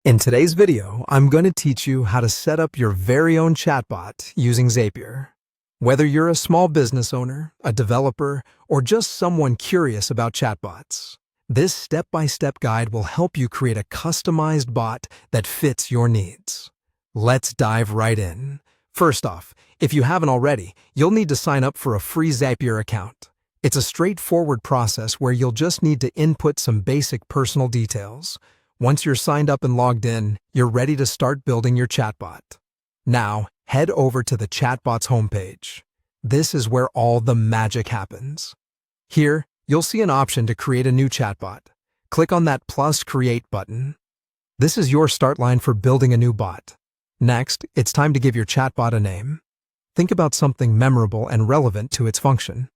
In today's video, I'm going to teach you how to set up your very own chatbot using Zapier. Whether you're a small business owner, a developer, or just someone curious about chatbots, this step-by-step guide will help you create a customized bot that fits your needs. Let's dive right in. First off, if you haven't already, you'll need to sign up for a free Zapier account. It's a straightforward process where you'll just need to input some basic personal details. Once you're signed up and logged in, you're ready to start building your chatbot. Now, head over to the Chatbots homepage. This is where all the magic happens. Here, you'll see an option to create a new chatbot. Click on that plus Create button. This is your start line for building a new bot. Next, it's time to give your chatbot a name. Think about something memorable and relevant to its function.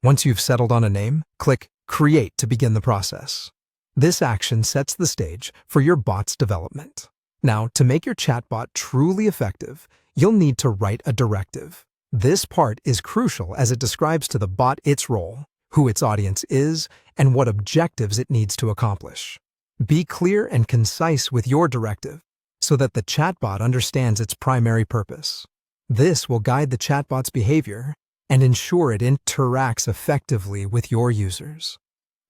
Once you've settled on a name, click Create to begin the process. This action sets the stage for your bot's development. Now, to make your chatbot truly effective, you'll need to write a directive. This part is crucial as it describes to the bot its role, who its audience is, and what objectives it needs to accomplish. Be clear and concise with your directive so that the chatbot understands its primary purpose. This will guide the chatbot's behavior and ensure it interacts effectively with your users.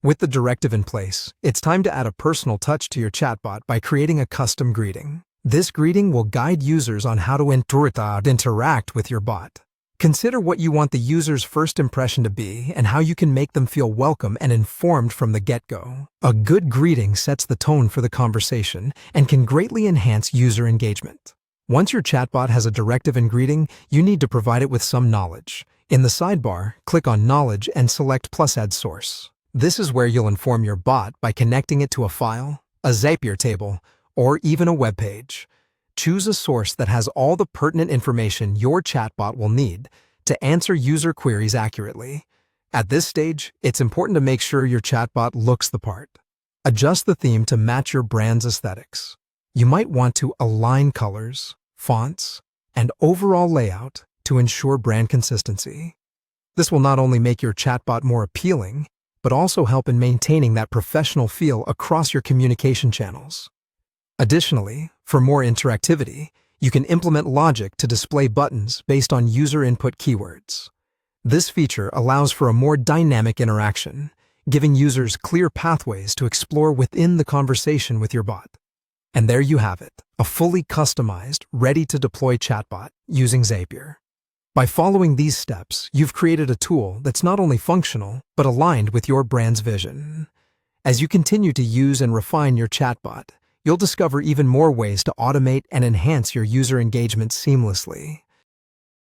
With the directive in place, it's time to add a personal touch to your chatbot by creating a custom greeting. This greeting will guide users on how to interact with your bot. Consider what you want the user's first impression to be and how you can make them feel welcome and informed from the get-go. A good greeting sets the tone for the conversation and can greatly enhance user engagement. Once your chatbot has a directive and greeting, you need to provide it with some knowledge. In the sidebar, click on Knowledge and select Plus Add Source. This is where you'll inform your bot by connecting it to a file, a Zapier table, or even a web page. Choose a source that has all the pertinent information your chatbot will need to answer user queries accurately. At this stage, it's important to make sure your chatbot looks the part. Adjust the theme to match your brand's aesthetics. You might want to align colors, fonts, and overall layout to ensure brand consistency. This will not only make your chatbot more appealing, but also help in maintaining that professional feel across your communication channels. Additionally, for more interactivity, you can implement logic to display buttons based on user input keywords. This feature allows for a more dynamic interaction, giving users clear pathways to explore within the conversation with your bot. And there you have it, a fully customized, ready-to-deploy chatbot using Zapier. By following these steps, you've created a tool that's not only functional, but aligned with your brand's vision. As you continue to use and refine your chatbot, you'll discover even more ways to automate and enhance your user engagement seamlessly.